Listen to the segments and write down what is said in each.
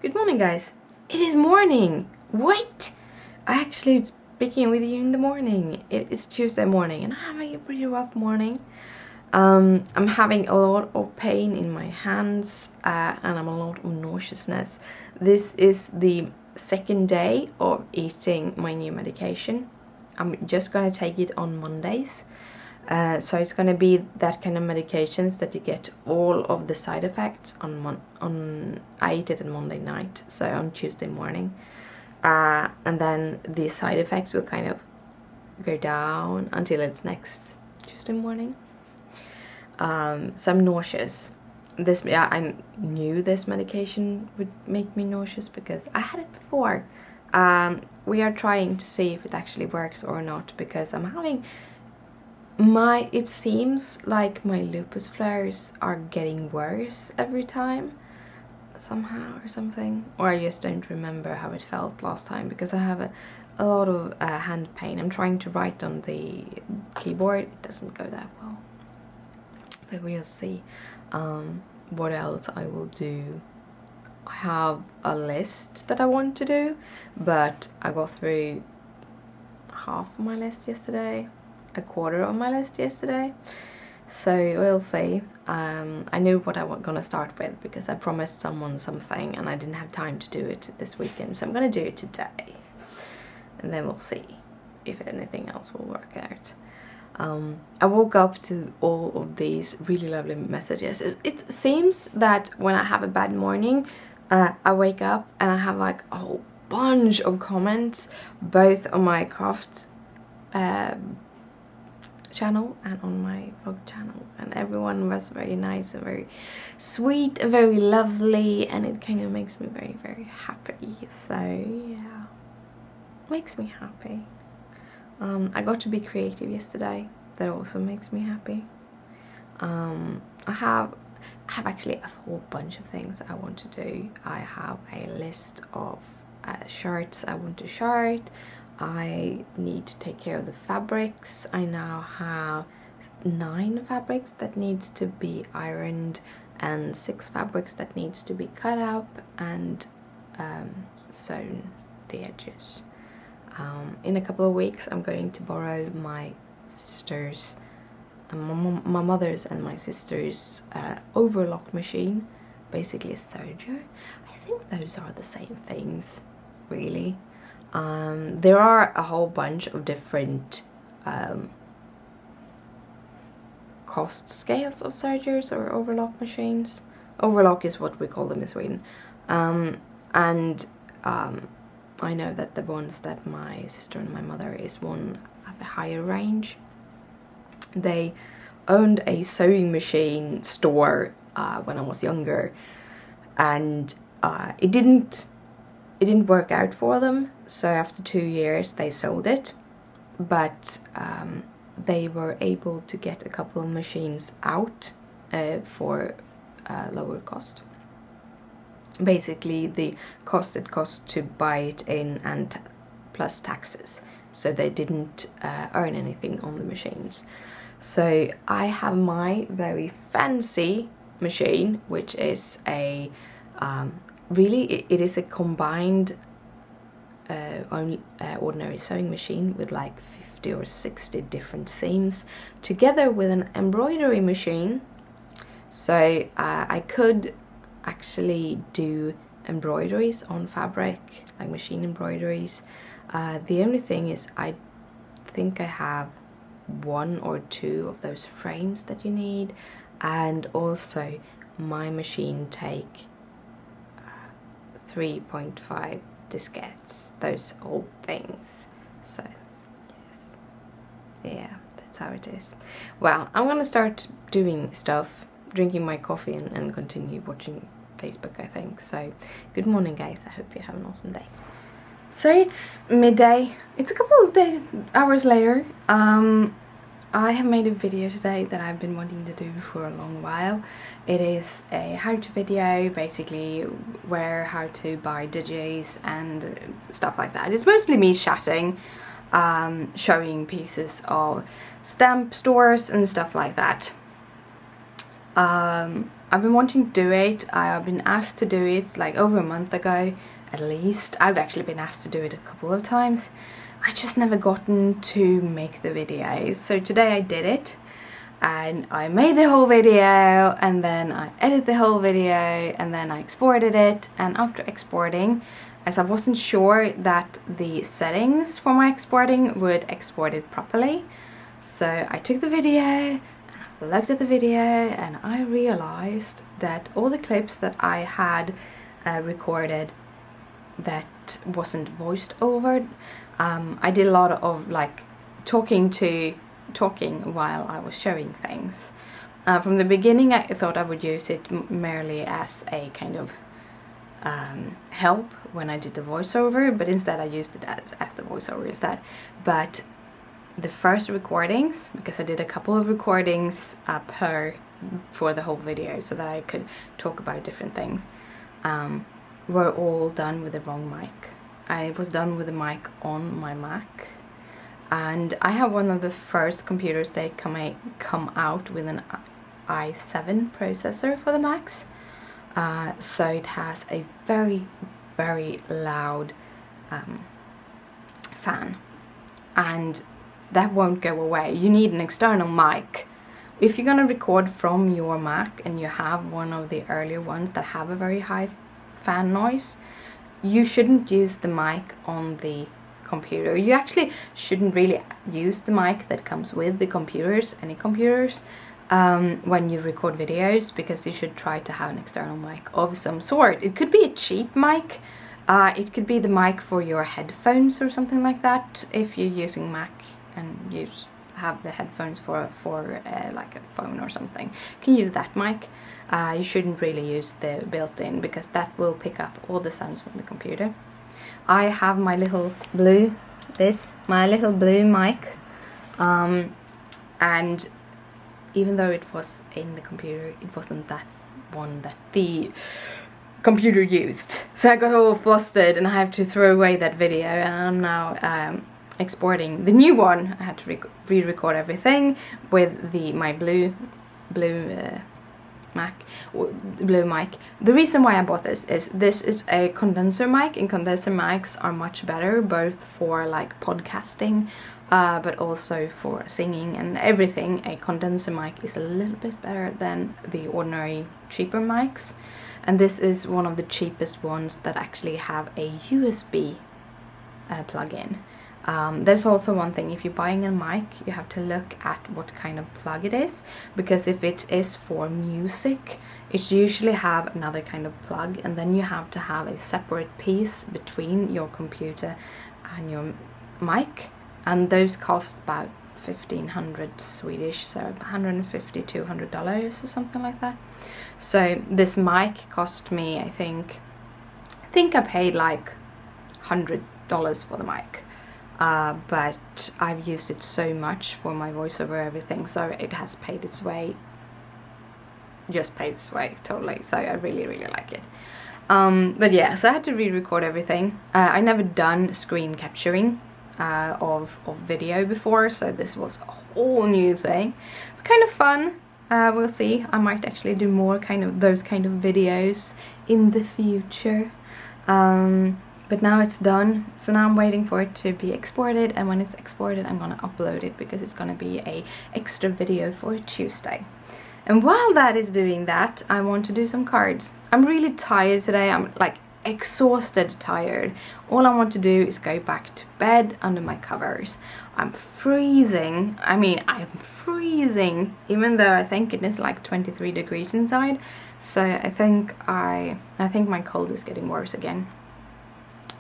Good morning, guys. It is morning. What? I actually speaking with you in the morning. It is Tuesday morning, and I'm having a pretty rough morning. I'm having a lot of pain in my hands, and I'm a lot of nauseousness. This is the second day of eating my new medication. I'm just gonna take it on Mondays. So it's gonna be that kind of medications that you get all of the side effects on. I eat it on Monday night, so on Tuesday morning, and then the side effects will kind of go down until it's next Tuesday morning. So I'm nauseous. I knew this medication would make me nauseous because I had it before. We are trying to see if it actually works or not because I'm having. It seems like my lupus flares are getting worse every time, somehow or something. Or I just don't remember how it felt last time because I have a lot of hand pain. I'm trying to write on the keyboard, it doesn't go that well. But we'll see what else I will do. I have a list that I want to do, but I got through half of my list yesterday. A quarter of my list yesterday, so we'll see. I knew what I was gonna start with because I promised someone something and I didn't have time to do it this weekend, so I'm gonna do it today and then we'll see if anything else will work out. I woke up to all of these really lovely messages. It seems that when I have a bad morning, I wake up and I have like a whole bunch of comments both on my craft channel and on my vlog channel, and everyone was very nice and very sweet and very lovely, and it kind of makes me very, very happy. So yeah, makes me happy. I got to be creative yesterday. That also makes me happy. I have actually a whole bunch of things I want to do. I have a list of shirts I want to shirt. I need to take care of the fabrics. I now have 9 fabrics that needs to be ironed and 6 fabrics that needs to be cut up and sewn the edges. In a couple of weeks I'm going to borrow my sister's, my mother's and my sister's overlock machine, basically a serger. I think those are the same things, really. There are a whole bunch of different cost scales of sergers or overlock machines. Overlock is what we call them in Sweden. I know that the ones that my sister and my mother is one at the higher range. They owned a sewing machine store when I was younger, and it didn't work out for them, so after 2 years they sold it, but they were able to get a couple of machines out for lower cost. Basically the cost it cost to buy it in and plus taxes, so they didn't earn anything on the machines. So I have my very fancy machine, which is a really, it is a combined ordinary sewing machine with like 50 or 60 different seams together with an embroidery machine. So I could actually do embroideries on fabric, like machine embroideries. The only thing is I think I have 1 or 2 of those frames that you need, and also my machine take 3.5 diskettes, those old things. So yes, yeah, that's how it is. Well, I'm gonna start doing stuff, drinking my coffee and continue watching Facebook, I think. So good morning, guys. I hope you have an awesome day. So it's midday. It's a couple of hours later. I have made a video today that I've been wanting to do for a long while. It is a how-to video, basically how to buy digis and stuff like that. It's mostly me chatting, showing pieces of stamp stores and stuff like that. I've been wanting to do it. I've been asked to do it like over a month ago at least. I've actually been asked to do it a couple of times. I just never gotten to make the video. So today I did it, and I made the whole video, and then I edited the whole video, and then I exported it. And after exporting, as I wasn't sure that the settings for my exporting would export it properly, so I took the video and I looked at the video, and I realized that all the clips that I had recorded that wasn't voiced over, I did a lot of like talking while I was showing things. From the beginning I thought I would use it merely as a kind of help when I did the voiceover, but instead I used it as the voiceover instead. But the first recordings, because I did a couple of recordings for the whole video so that I could talk about different things, were all done with the wrong mic. I was done with the mic on my Mac, and I have one of the first computers that come out with an i7 processor for the Macs, so it has a very, very loud fan, and that won't go away. You need an external mic. If you're gonna record from your Mac and you have one of the earlier ones that have a very high fan noise, you shouldn't use the mic on the computer. You actually shouldn't really use the mic that comes with the computers, any computers, when you record videos, because you should try to have an external mic of some sort. It could be a cheap mic, it could be the mic for your headphones or something like that. If you're using Mac and have the headphones for like a phone or something, you can use that mic. You shouldn't really use the built-in, because that will pick up all the sounds from the computer. I have my little blue mic, and even though it was in the computer, it wasn't that one that the computer used. So I got all flustered and I have to throw away that video, and I'm now exporting the new one. I had to re-record everything with my blue mic. The reason why I bought this is a condenser mic, and condenser mics are much better both for like podcasting, but also for singing and everything. A condenser mic is a little bit better than the ordinary cheaper mics, and this is one of the cheapest ones that actually have a USB plug-in. There's also one thing: if you're buying a mic, you have to look at what kind of plug it is, because if it is for music, it usually have another kind of plug, and then you have to have a separate piece between your computer and your mic, and those cost about 1,500 Swedish, so $150-200 or something like that. So this mic cost me, I think I paid like $100 for the mic. But I've used it so much for my voiceover, everything, so it has paid its way totally. So I really, really like it. But yeah, so I had to re-record everything. I never done screen capturing of video before, so this was a whole new thing, but kind of fun. We'll see. I might actually do more those kind of videos in the future. But now it's done, so now I'm waiting for it to be exported, and when it's exported I'm gonna upload it, because it's gonna be a extra video for Tuesday. And while that is doing that, I want to do some cards. I'm really tired today. I'm like exhausted tired. All I want to do is go back to bed under my covers. I'm freezing. I mean, I'm freezing, even though I think it is like 23 degrees inside. So I think my cold is getting worse again.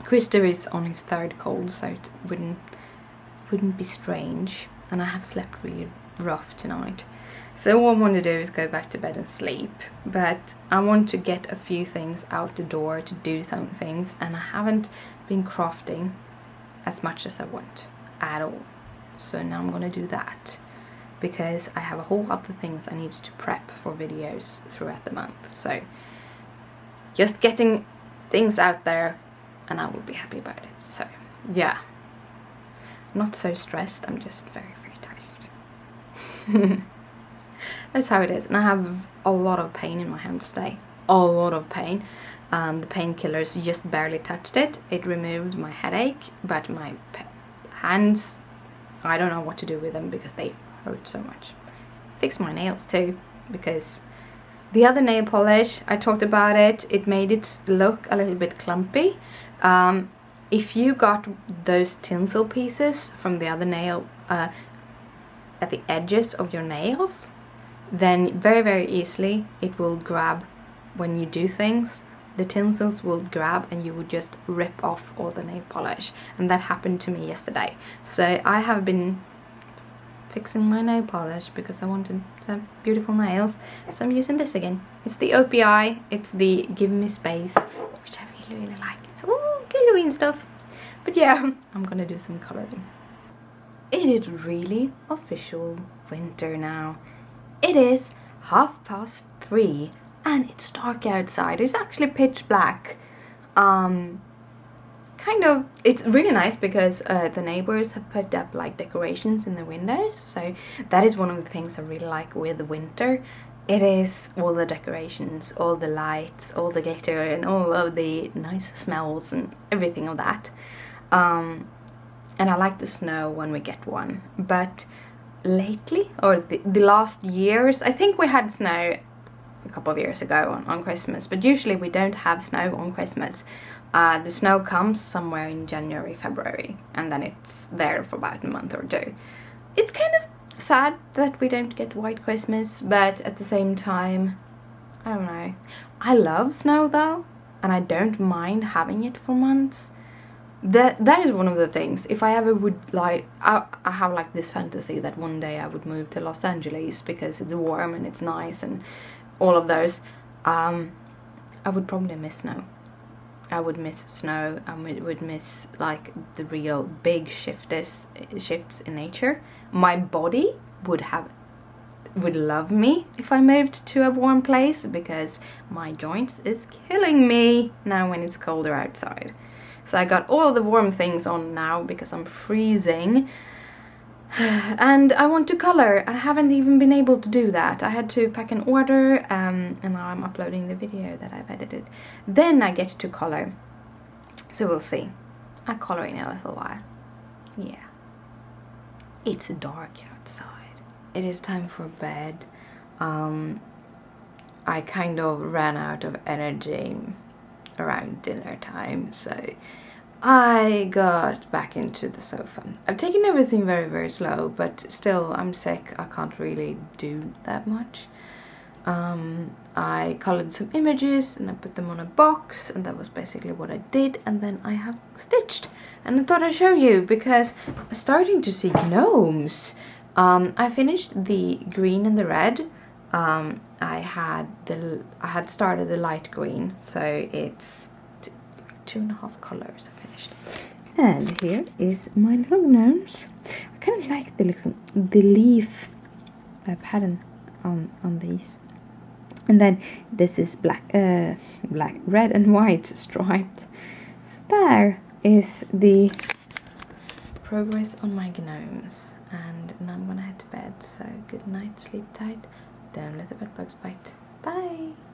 Christer is on his third cold, so it wouldn't be strange, and I have slept really rough tonight. So all I want to do is go back to bed and sleep, but I want to get a few things out the door to do some things, and I haven't been crafting as much as I want at all. So now I'm gonna do that, because I have a whole other things I need to prep for videos throughout the month. So just getting things out there, and I will be happy about it. So yeah, not so stressed, I'm just very, very tired. that's how it is. And I have a lot of pain in my hands today. A lot of pain. The painkillers just barely touched it. It removed my headache, but my hands, I don't know what to do with them because they hurt so much. Fixed my nails too, because the other nail polish, I talked about it, it made it look a little bit clumpy. If you got those tinsel pieces from the other nail at the edges of your nails, then very, very easily it will grab when you do things. The tinsels will grab and you would just rip off all the nail polish. And that happened to me yesterday. So I have been fixing my nail polish because I wanted to have beautiful nails. So I'm using this again. It's the OPI, it's the Give Me Space, which I really, really like. It's all glittery and stuff. But yeah, I'm gonna do some coloring. It is really official winter now. It is 3:30 and it's dark outside. It's actually pitch black. It's really nice because the neighbors have put up like decorations in the windows, so that is one of the things I really like with the winter. It is all the decorations, all the lights, all the glitter and all of the nice smells and everything of that. And I like the snow when we get one, but lately, or the last years, I think we had snow a couple of years ago on Christmas, but usually we don't have snow on Christmas. The snow comes somewhere in January, February, and then it's there for about a month or two. It's kind of sad that we don't get White Christmas, but at the same time, I don't know. I love snow though, and I don't mind having it for months. That is one of the things. If I ever would like, I have like this fantasy that one day I would move to Los Angeles because it's warm and it's nice and all of those. I would probably miss snow. I would miss snow. I would miss like the real big shifts in nature. My body would love me if I moved to a warm place because my joints is killing me now when it's colder outside. So I got all the warm things on now because I'm freezing. And I want to color. I haven't even been able to do that. I had to pack an order and now I'm uploading the video that I've edited. Then I get to color. So we'll see. I'll color in a little while. Yeah. It's dark outside. It is time for bed. I kind of ran out of energy around dinner time, so I got back into the sofa. I've taken everything very, very slow, but still I'm sick. I can't really do that much. I colored some images and I put them on a box, and that was basically what I did, and then I have stitched. And I thought I'd show you because I'm starting to see gnomes. I finished the green and the red. I had started the light green, so it's 2.5 colors I finished. And here is my little gnomes. I kind of like the leaf pattern on these. And then this is black, red and white striped. So there is the progress on my gnomes. And now I'm gonna head to bed. So good night, sleep tight. Don't let the bed bugs bite. Bye.